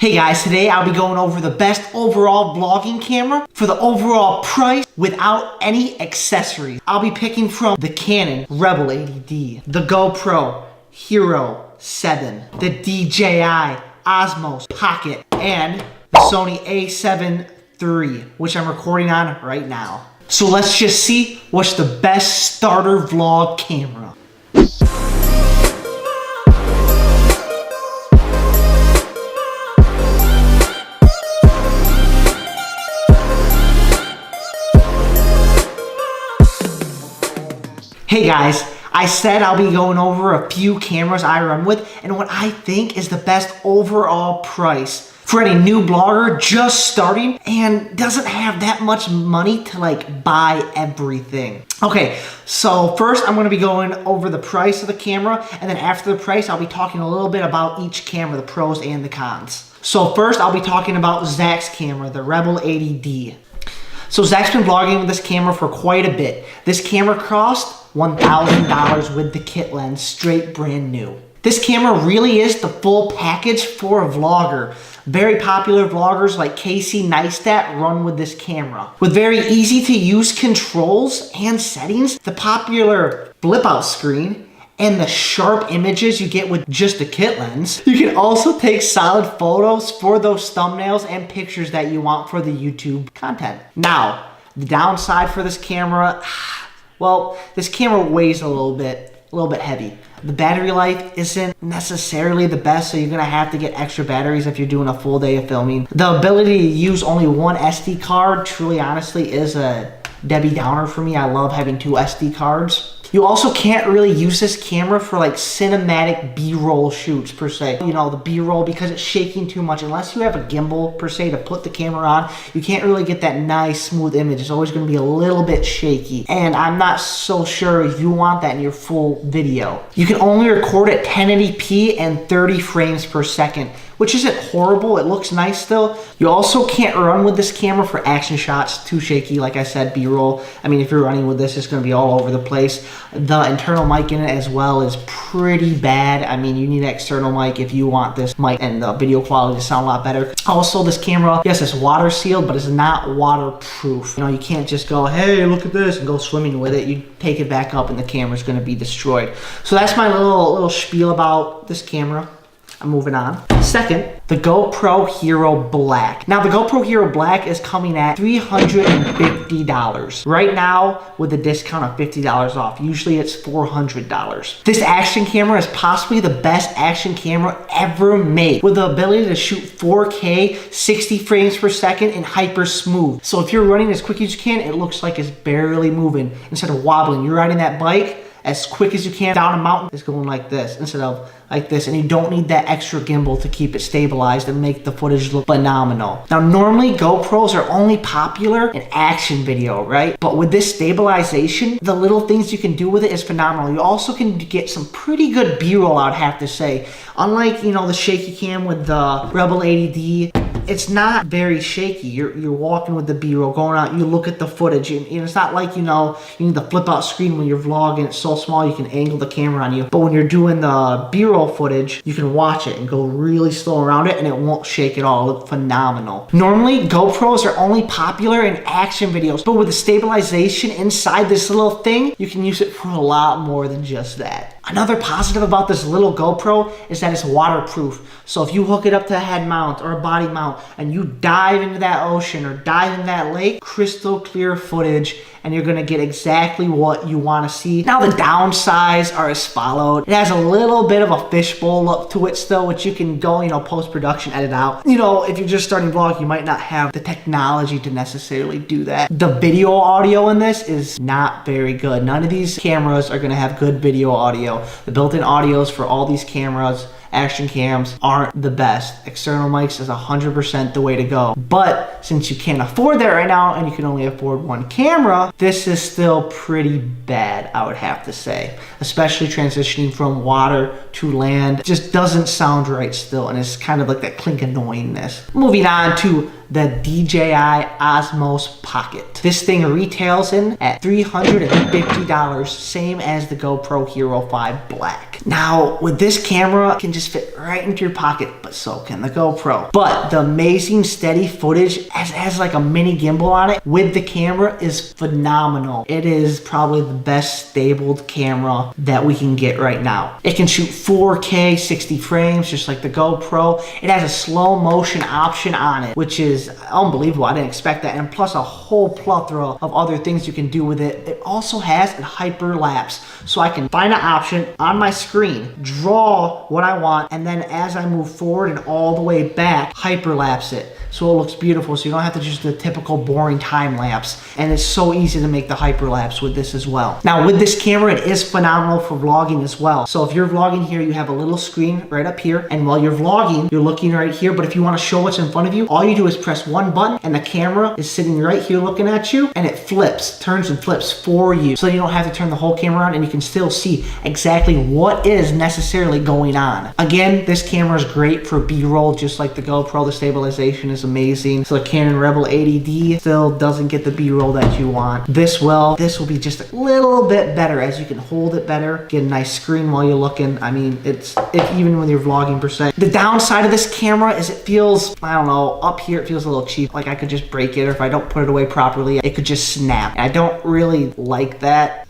Hey guys, today I'll be going over the best overall vlogging camera for the overall price without any accessories. I'll be picking from the Canon Rebel 80D, the GoPro Hero 7, the DJI Osmo Pocket, and the Sony a7 III, which I'm recording on right now. So let's just see what's the best starter vlog camera. Hey guys, I said I'll be going over a few cameras I run with and what I think is the best overall price for any new blogger just starting and doesn't have that much money to buy everything. Okay, so first I'm going to be going over the price of the camera, and then after the price I'll be talking a little bit about each camera, the pros and the cons. So first I'll be talking about Zach's camera, the Rebel 80D. So Zach's been vlogging with this camera for quite a bit. This camera cost $1,000 with the kit lens, straight brand new. This camera really is the full package for a vlogger. Very popular vloggers like Casey Neistat run with this camera. With very easy to use controls and settings, the popular flip out screen, and the sharp images you get with just the kit lens. You can also take solid photos for those thumbnails and pictures that you want for the YouTube content. Now, the downside for this camera, well, this camera weighs a little bit heavy. The battery life isn't necessarily the best, so you're gonna have to get extra batteries if you're doing a full day of filming. The ability to use only one SD card truly honestly is a Debbie Downer for me. I love having two SD cards. You also can't really use this camera for cinematic B-roll shoots per se. You know, the B-roll, because it's shaking too much. Unless you have a gimbal per se to put the camera on, you can't really get that nice smooth image. It's always gonna be a little bit shaky. And I'm not so sure you want that in your full video. You can only record at 1080p and 30 frames per second, which isn't horrible. It looks nice still. You also can't run with this camera for action shots, too shaky. Like I said, B-roll. I mean, if you're running with this, it's gonna be all over the place. The internal mic in it as well is pretty bad. I mean, you need an external mic if you want this mic and the video quality to sound a lot better. Also, this camera, yes, it's water sealed, but it's not waterproof. You know, you can't just go, hey, look at this, and go swimming with it. You take it back up and the camera's gonna be destroyed. So that's my little spiel about this camera. I'm moving on. Second, the GoPro Hero Black. Now, the GoPro Hero Black is coming at $350. Right now, with a discount of $50 off. Usually it's $400. This action camera is possibly the best action camera ever made, with the ability to shoot 4K, 60 frames per second, and hyper smooth. So if you're running as quick as you can, it looks like it's barely moving. Instead of wobbling, you're riding that bike as quick as you can down a mountain, it's going like this instead of like this, and you don't need that extra gimbal to keep it stabilized and make the footage look phenomenal. Now, normally GoPros are only popular in action video, right? But with this stabilization, the little things you can do with it is phenomenal. You also can get some pretty good B-roll, I'd have to say. Unlike, you know, the shaky cam with the Rebel 80D, it's not very shaky. You're walking with the B-roll, going out, you look at the footage, and it's not like, you know, you need the flip out screen when you're vlogging. It's so small you can angle the camera on you. But when you're doing the B-roll footage, you can watch it and go really slow around it and it won't shake at all. It'll look phenomenal. Normally, GoPros are only popular in action videos, but with the stabilization inside this little thing, you can use it for a lot more than just that. Another positive about this little GoPro is that it's waterproof. So if you hook it up to a head mount or a body mount and you dive into that ocean or dive in that lake, crystal clear footage, and you're gonna get exactly what you wanna see. Now, the downsides are as followed. It has a little bit of a fishbowl look to it still, which you can go, you know, post-production, edit out. You know, if you're just starting vlog, you might not have the technology to necessarily do that. The video audio in this is not very good. None of these cameras are gonna have good video audio. The built-in audios for all these cameras, action cams, aren't the best. External mics is 100% the way to go. But since you can't afford that right now and you can only afford one camera, this is still pretty bad, I would have to say. Especially transitioning from water to land. It just doesn't sound right still, and it's kind of like that clink annoyingness. Moving on to the DJI Osmos Pocket. This thing retails in at $350, same as the GoPro Hero 5 Black. Now, with this camera, it can just fit right into your pocket, but so can the GoPro. But the amazing steady footage, as it has like a mini gimbal on it, with the camera is phenomenal. It is probably the best stabled camera that we can get right now. It can shoot 4K 60 frames, just like the GoPro. It has a slow motion option on it, which is unbelievable. I didn't expect that. And plus a whole plethora of other things you can do with it. It also has a hyperlapse, so I can find an option on my screen, draw what I want, and then as I move forward and all the way back, hyperlapse it. So it looks beautiful, so you don't have to just do the typical boring time lapse. And it's so easy to make the hyperlapse with this as well. Now with this camera, it is phenomenal for vlogging as well. So if you're vlogging here, you have a little screen right up here. And while you're vlogging, you're looking right here. But if you want to show what's in front of you, all you do is press one button and the camera is sitting right here looking at you. And it flips, turns and flips for you. So you don't have to turn the whole camera on and you can still see exactly what is necessarily going on. Again, this camera is great for B-roll, just like the GoPro. The stabilization is amazing. So the Canon Rebel 80D still doesn't get the B-roll that you want. This will be just a little bit better, as you can hold it better, get a nice screen while you're looking. I mean, if even when you're vlogging per se. The downside of this camera is it feels, I don't know, up here it feels a little cheap. Like I could just break it, or if I don't put it away properly, it could just snap. And I don't really like that.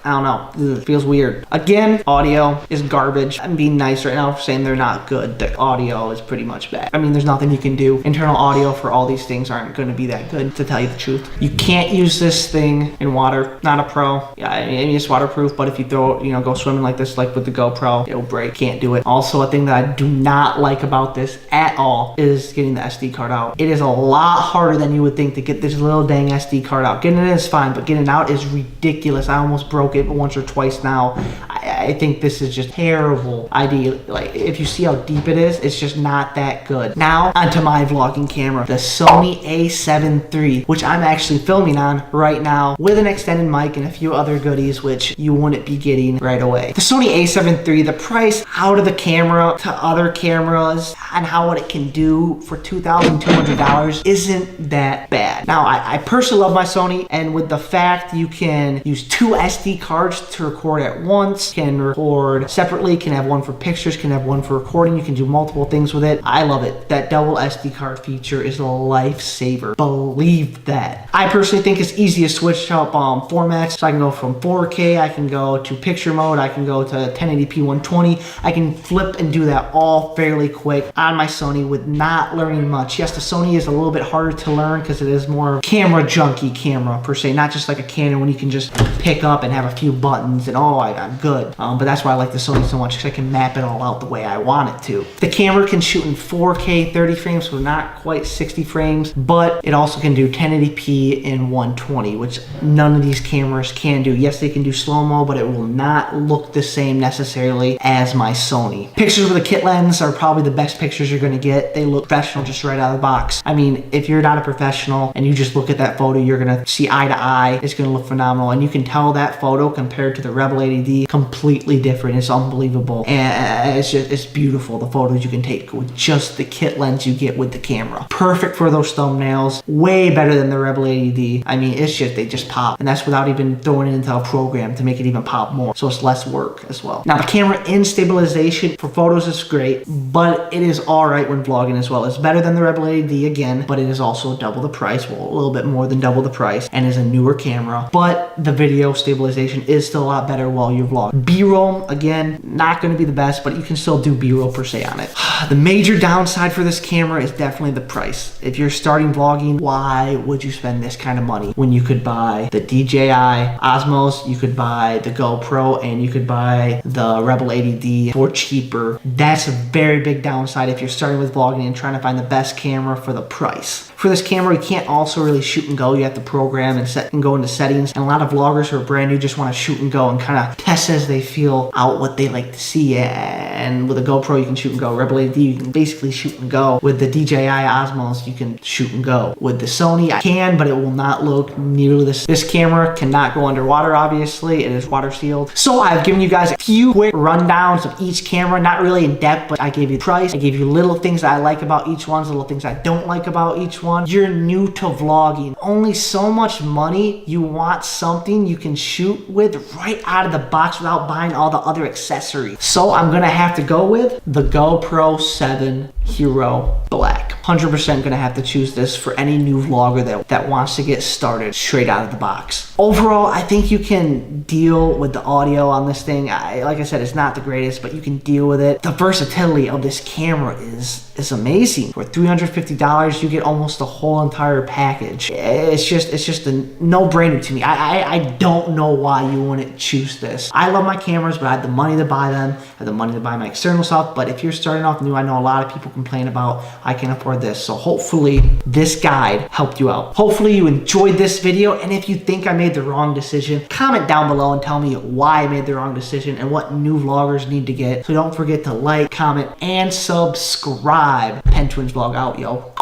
I don't know, it feels weird. Again, audio is garbage. I'm being nice right now for saying they're not good. The audio is pretty much bad. I mean, there's nothing you can do. Internal audio for all these things aren't going to be that good, to tell you the truth. You can't use this thing in water. Not a pro. Yeah, I mean, it's waterproof, but if you throw, go swimming like this, like with the GoPro, it'll break. Can't do it. Also, a thing that I do not like about this at all is getting the SD card out. It is a lot harder than you would think to get this little dang SD card out. Getting it is fine, but getting it out is ridiculous. I almost broke it once or twice now. I think this is just terrible idea. Like, if you see how deep it is, it's just not that good. Now onto my vlogging camera, the Sony a7 III, which I'm actually filming on right now with an extended mic and a few other goodies which you wouldn't be getting right away. The Sony a7 III, the price out of the camera to other cameras and how what it can do for $2,200 isn't that bad. Now I personally love my Sony, and with the fact you can use two SD cards to record at once, can record separately, can have one for pictures, can have one for recording, you can do multiple things with it. I love it. That double SD card feature is a lifesaver. Believe that. I personally think it's easy to switch up formats. So I can go from 4K, I can go to picture mode, I can go to 1080p 120. I can flip and do that all fairly quick on my Sony with not learning much. Yes, the Sony is a little bit harder to learn because it is more camera junky camera per se, not just like a Canon when you can just pick up and have a few buttons and I'm good. But that's why I like the Sony so much, because I can map it all out the way I want it to. The camera can shoot in 4K 30 frames, so not quite 60 frames, but it also can do 1080p in 120, which none of these cameras can do. Yes, they can do slow-mo, but it will not look the same necessarily as my Sony. Pictures with a kit lens are probably the best pictures you're gonna get. They look professional just right out of the box. I mean, if you're not a professional and you just look at that photo, you're gonna see eye to eye. It's gonna look phenomenal, and you can tell that photo compared to the Rebel 80D completely different. It's unbelievable, and it's beautiful, the photos you can take with just the kit lens you get with the camera. Perfect for those thumbnails. Way better than the Rebel 80D. I mean, it's just, they just pop, and that's without even throwing it into a program to make it even pop more, so it's less work as well. Now the camera in stabilization for photos is great, but it is alright when vlogging as well. It's better than the Rebel 80D again, but it is also double the price, well, a little bit more than double the price, and is a newer camera, but the video stabilization is still a lot better while you vlog. B-roll, again, not going to be the best, but you can still do B-roll per se on it. The major downside for this camera is definitely the price. If you're starting vlogging, why would you spend this kind of money when you could buy the DJI Osmos, you could buy the GoPro, and you could buy the Rebel 80D for cheaper? That's a very big downside if you're starting with vlogging and trying to find the best camera for the price. For this camera, you can't also really shoot and go. You have to program and set and go into settings, and a lot of vloggers who are brand new just want to shoot and go and kind of test as they feel out what they like to see. And with a GoPro, you can shoot and go. Rebel AD, you can basically shoot and go. With the DJI Osmos, you can shoot and go. With the Sony, I can, but it will not look nearly this. This camera cannot go underwater, obviously. It is water sealed. So I've given you guys a few quick rundowns of each camera, not really in depth, but I gave you the price. I gave you little things that I like about each one, little things I don't like about each one. You're new to vlogging. Only so much money. You want something you can shoot with right out of the box without buying all the other accessories. So I'm gonna have to go with the GoPro 7 Hero Black. 100% gonna have to choose this for any new vlogger that wants to get started straight out of the box. Overall, I think you can deal with the audio on this thing. Like I said, it's not the greatest, but you can deal with it. The versatility of this camera is amazing. For $350, you get almost the whole entire package. It's just a no-brainer to me. I don't know why you wouldn't choose this. I love my cameras, but I have the money to buy them. I have the money to buy my external stuff. But if you're starting off new, I know a lot of people complain about I can't afford this. So hopefully this guide helped you out. Hopefully you enjoyed this video. And if you think I made the wrong decision, comment down below and tell me why I made the wrong decision and what new vloggers need to get. So don't forget to like, comment, and subscribe. Pen Twins vlog out, yo.